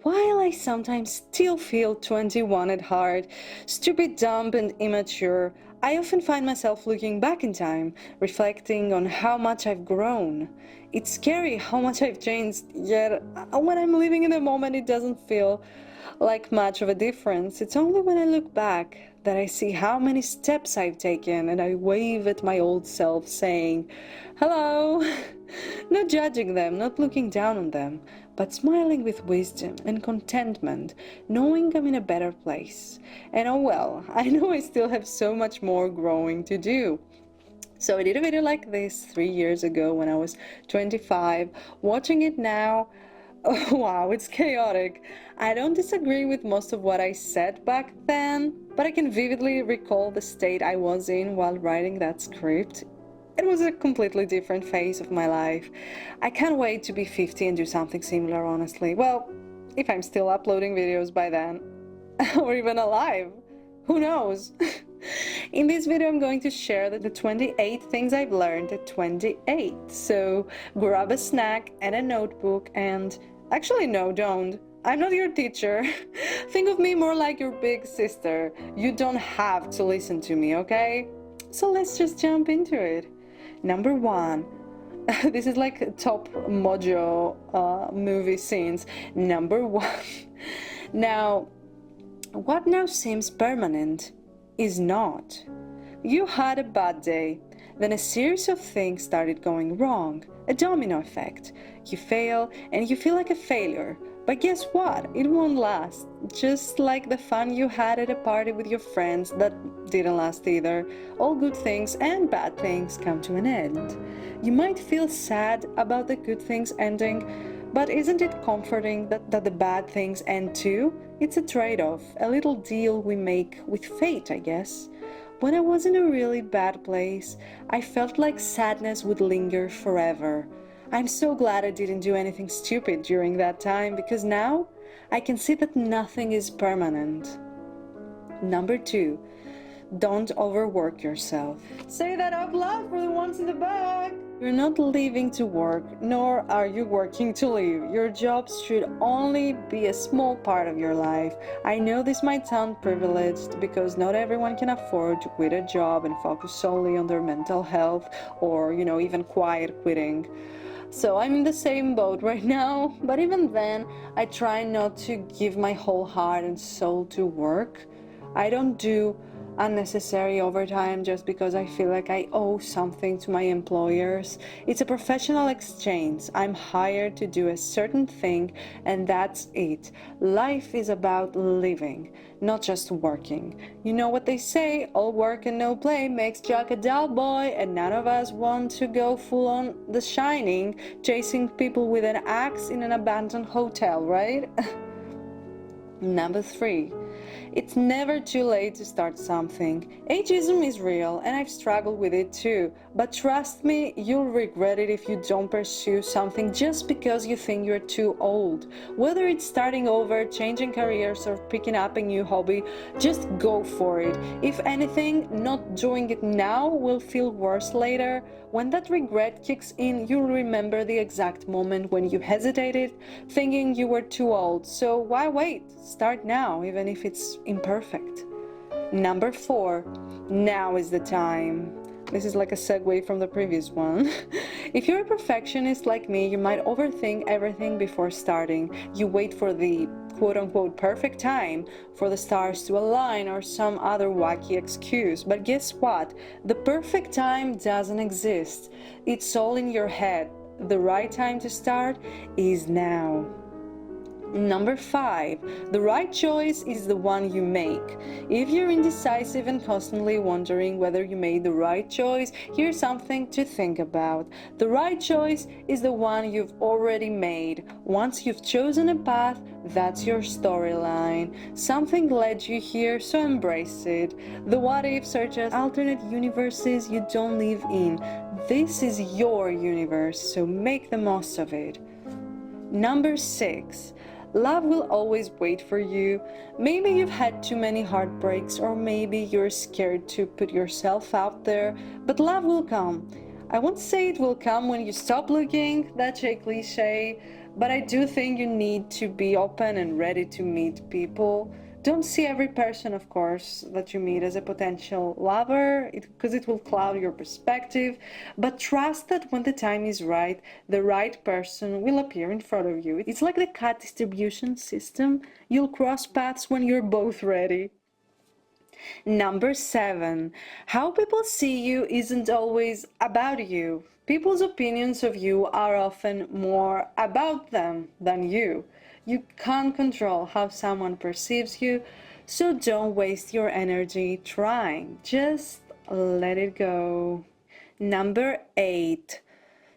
while I sometimes still feel 21 at heart, stupid, dumb, and immature, I often find myself looking back in time, reflecting on how much I've grown. It's scary how much I've changed, yet when I'm living in the moment, it doesn't feel like much of a difference. It's only when I look back that I see how many steps I've taken, and I wave at my old self saying, "Hello!" Not judging them, not looking down on them, but smiling with wisdom and contentment, knowing I'm in a better place. And oh well, I know I still have so much more growing to do. So I did a video like this 3 years ago when I was 25. Watching it now, oh, wow, it's chaotic. I don't disagree with most of what I said back then, but I can vividly recall the state I was in while writing that script. It was a completely different phase of my life. I can't wait to be 50 and do something similar, honestly. Well, if I'm still uploading videos by then, or even alive. Who knows? In this video, I'm going to share the 28 things I've learned at 28. So grab a snack and a notebook and... Actually, no, don't. I'm not your teacher. Think of me more like your big sister. You don't have to listen to me, okay? So let's just jump into it. Number 1. This is like top mojo movie scenes. Number 1. Now, what now seems permanent is not. You had a bad day, then a series of things started going wrong, a domino effect. You fail and you feel like a failure, but guess what? It won't last. Just like the fun you had at a party with your friends that didn't last either. All good things and bad things come to an end. You might feel sad about the good things ending, but isn't it comforting that the bad things end too? It's a trade-off, a little deal we make with fate, I guess. When I was in a really bad place, I felt like sadness would linger forever. I'm so glad I didn't do anything stupid during that time, because now I can see that nothing is permanent. Number 2, don't overwork yourself. Say that out loud for the ones in the back. You're not living to work, nor are you working to live. Your jobs should only be a small part of your life. I know this might sound privileged because not everyone can afford to quit a job and focus solely on their mental health or, even quiet quitting. So I'm in the same boat right now, but even then, I try not to give my whole heart and soul to work. I don't do unnecessary overtime just because I feel like I owe something to my employers. It's a professional exchange. I'm hired to do a certain thing, and that's it. Life is about living, not just working. You know what they say, all work and no play makes Jack a dull boy, and none of us want to go full on The Shining, chasing people with an axe in an abandoned hotel, right? Number 3. It's never too late to start something. Ageism is real, and I've struggled with it too. But trust me, you'll regret it if you don't pursue something just because you think you're too old. Whether it's starting over, changing careers, or picking up a new hobby, just go for it. If anything, not doing it now will feel worse later. When that regret kicks in, you'll remember the exact moment when you hesitated, thinking you were too old. So why wait? Start now, even if it's imperfect. Number 4, now is the time. This is like a segue from the previous one. If you're a perfectionist like me, you might overthink everything before starting. You wait for the quote-unquote perfect time, for the stars to align or some other wacky excuse. But guess what? The perfect time doesn't exist. It's all in your head. The right time to start is now. Number 5, the right choice is the one you make. If you're indecisive and constantly wondering whether you made the right choice, here's something to think about. The right choice is the one you've already made. Once you've chosen a path, that's your storyline. Something led you here, so embrace it. The what ifs are just alternate universes you don't live in. This is your universe, so make the most of it. Number 6, love will always wait for you. Maybe you've had too many heartbreaks, or maybe you're scared to put yourself out there, but love will come. I won't say it will come when you stop looking, that's a cliche, but I do think you need to be open and ready to meet people. Don't see every person, of course, that you meet as a potential lover, because it will cloud your perspective, but trust that when the time is right, the right person will appear in front of you. It's like the cat distribution system. You'll cross paths when you're both ready. Number 7, how people see you isn't always about you. People's opinions of you are often more about them than you. You can't control how someone perceives you, so don't waste your energy trying. Just let it go. Number 8,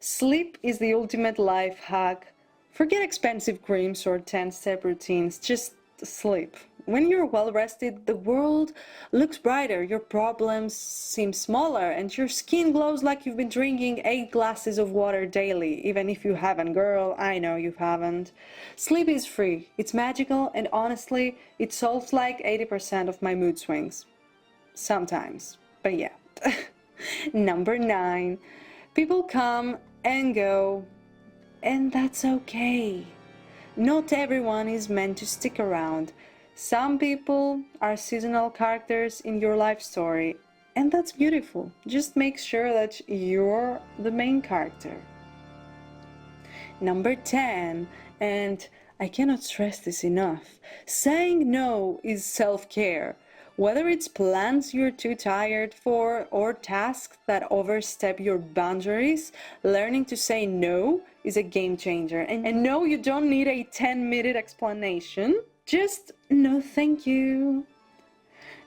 sleep is the ultimate life hack. Forget expensive creams or 10-step routines, just sleep. When you're well rested, the world looks brighter, your problems seem smaller, and your skin glows like you've been drinking 8 glasses of water daily, even if you haven't, girl, I know you haven't. Sleep is free, it's magical, and honestly, it solves like 80% of my mood swings. Sometimes, but yeah. Number 9, people come and go, and that's okay. Not everyone is meant to stick around. Some people are seasonal characters in your life story, and that's beautiful. Just make sure that you're the main character. Number 10, and I cannot stress this enough, saying no is self-care. Whether it's plans you're too tired for or tasks that overstep your boundaries, learning to say no is a game changer. And no, you don't need a 10-minute explanation. Just no thank you.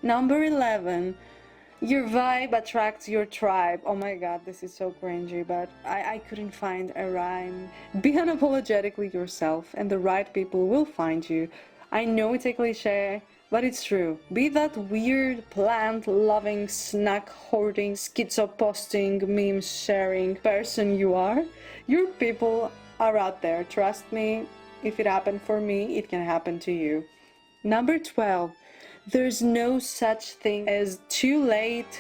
Number 11, your vibe attracts your tribe. Oh my god, this is so cringy, but I couldn't find a rhyme. Be unapologetically yourself, and the right people will find you. I know it's a cliche, but it's true. Be that weird, plant-loving, snack-hoarding, schizo-posting, meme-sharing person you are. Your people are out there, trust me. If it happened for me, it can happen to you. Number 12, there's no such thing as too late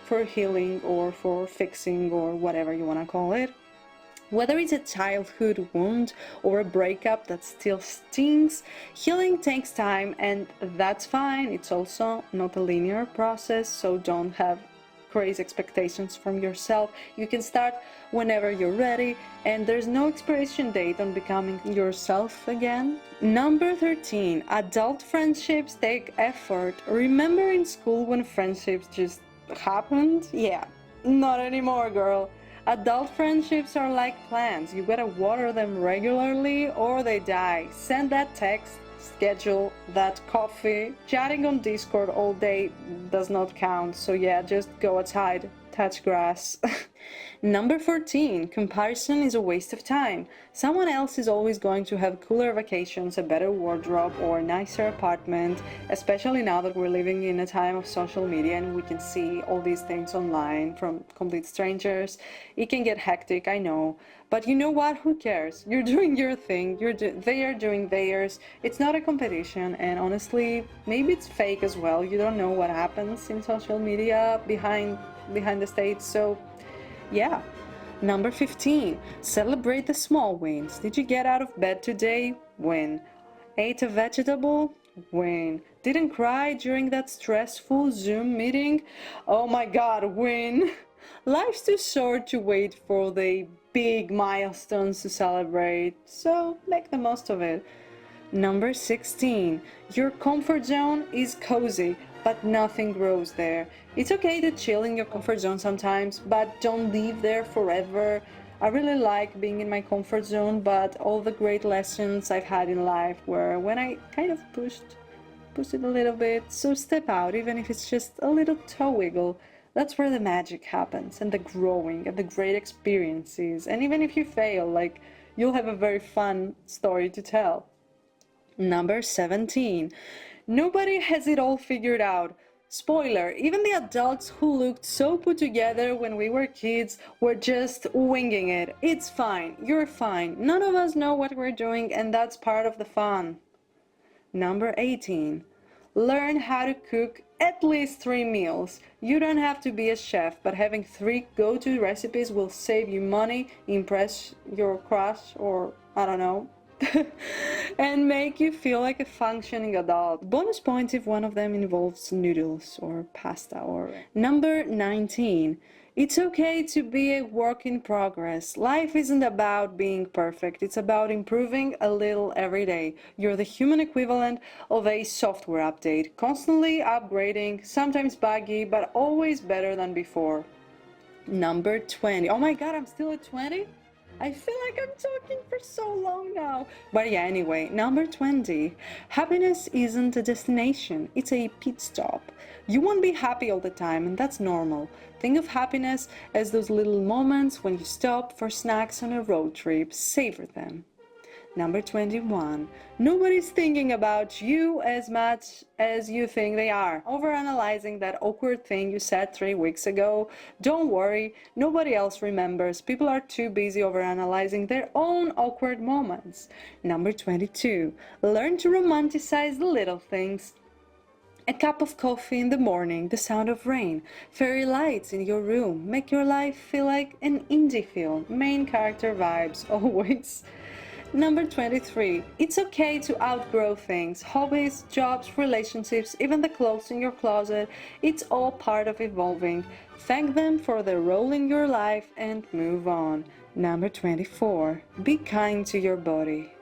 for healing or for fixing or whatever you want to call it. Whether it's a childhood wound or a breakup that still stings, healing takes time, and that's fine. It's also not a linear process, so don't have crazy expectations from yourself. You can start whenever you're ready, and there's no expiration date on becoming yourself again. Number 13, adult friendships take effort. Remember in school when friendships just happened? Yeah, not anymore, girl. Adult friendships are like plants. You gotta water them regularly or they die. Send that text, schedule that coffee. Chatting on Discord all day does not count, so yeah, just go outside, touch grass. Number 14, comparison is a waste of time. Someone else is always going to have cooler vacations, a better wardrobe, or a nicer apartment, especially now that we're living in a time of social media and we can see all these things online from complete strangers. It can get hectic, I know, but you know what? Who cares? You're doing your thing, they are doing theirs. It's not a competition, and honestly, maybe it's fake as well. You don't know what happens in social media behind the stage, so yeah. Number 15, celebrate the small wins. Did you get out of bed today? Win. Ate a vegetable? Win. Didn't cry during that stressful Zoom meeting? Oh my god, win. Life's too short to wait for the big milestones to celebrate, so make the most of it. Number 16, your comfort zone is cozy, but nothing grows there. It's okay to chill in your comfort zone sometimes, but don't live there forever. I really like being in my comfort zone, but all the great lessons I've had in life were when I kind of pushed it a little bit. So step out, even if it's just a little toe wiggle. That's where the magic happens, and the growing, and the great experiences. And even if you fail, like, you'll have a very fun story to tell. Number 17. Nobody has it all figured out. Spoiler, even the adults who looked so put together when we were kids were just winging it. It's fine, you're fine. None of us know what we're doing, and that's part of the fun. Number 18. Learn how to cook at least 3 meals. You don't have to be a chef, but having 3 go-to recipes will save you money, impress your crush, or I don't know, and make you feel like a functioning adult. Bonus points if one of them involves noodles or pasta. Or number 19. It's okay to be a work in progress. Life isn't about being perfect, it's about improving a little every day. You're the human equivalent of a software update, constantly upgrading, sometimes buggy, but always better than before. Number 20. Oh my god, I'm still at 20? I feel like I'm talking for so long now. But yeah, anyway, number 20. Happiness isn't a destination, it's a pit stop. You won't be happy all the time, and that's normal. Think of happiness as those little moments when you stop for snacks on a road trip. Savor them. Number 21. Nobody's thinking about you as much as you think they are. Overanalyzing that awkward thing you said 3 weeks ago. Don't worry, nobody else remembers. People are too busy overanalyzing their own awkward moments. Number 22. Learn to romanticize the little things. A cup of coffee in the morning, the sound of rain, fairy lights in your room. Make your life feel like an indie film. Main character vibes, always. Number 23. It's okay to outgrow things. Hobbies, jobs, relationships, even the clothes in your closet. It's all part of evolving. Thank them for their role in your life and move on. Number 24. Be kind to your body.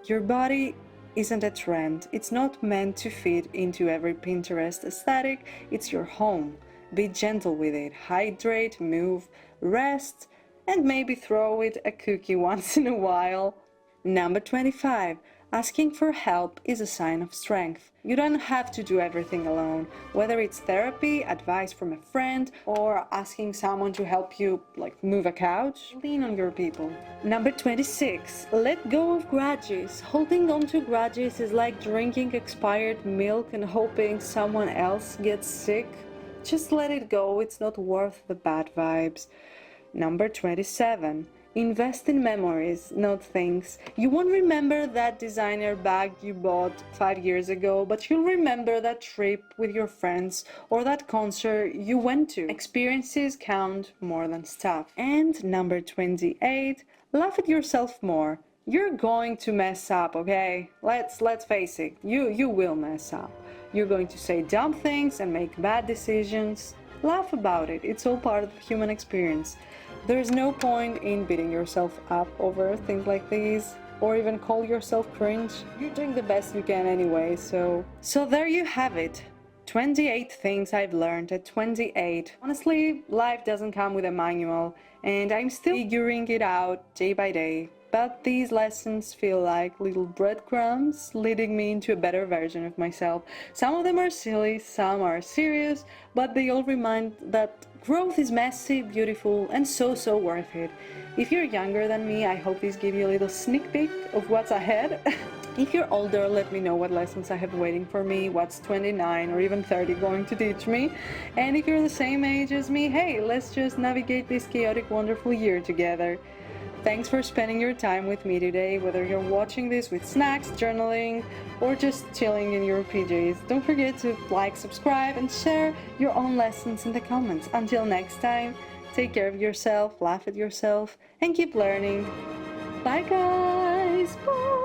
Your body isn't a trend. It's not meant to fit into every Pinterest aesthetic. It's your home. Be gentle with it. Hydrate, move, rest, and maybe throw it a cookie once in a while. Number 25. Asking for help is a sign of strength. You don't have to do everything alone, whether it's therapy, advice from a friend, or asking someone to help you, like, move a couch. Lean on your people. Number 26. Let go of grudges. Holding on to grudges is like drinking expired milk and hoping someone else gets sick. Just let it go, it's not worth the bad vibes. Number 27. Invest in memories, not things. You won't remember that designer bag you bought 5 years ago, but you'll remember that trip with your friends or that concert you went to. Experiences count more than stuff. And number 28, laugh at yourself more. You're going to mess up, okay? Let's face it, you will mess up. You're going to say dumb things and make bad decisions. Laugh about it, it's all part of the human experience. There's no point in beating yourself up over things like these, or even call yourself cringe. You're doing the best you can anyway, so there you have it. 28 things I've learned at 28. Honestly, life doesn't come with a manual, and I'm still figuring it out day by day. But these lessons feel like little breadcrumbs leading me into a better version of myself. Some of them are silly, some are serious, but they all remind that growth is messy, beautiful, and so worth it. If you're younger than me, I hope these give you a little sneak peek of what's ahead. If you're older, let me know what lessons I have waiting for me, what's 29 or even 30 going to teach me. And if you're the same age as me, hey, let's just navigate this chaotic, wonderful year together. Thanks for spending your time with me today, whether you're watching this with snacks, journaling, or just chilling in your PJs. Don't forget to like, subscribe, and share your own lessons in the comments. Until next time, take care of yourself, laugh at yourself, and keep learning. Bye guys! Bye!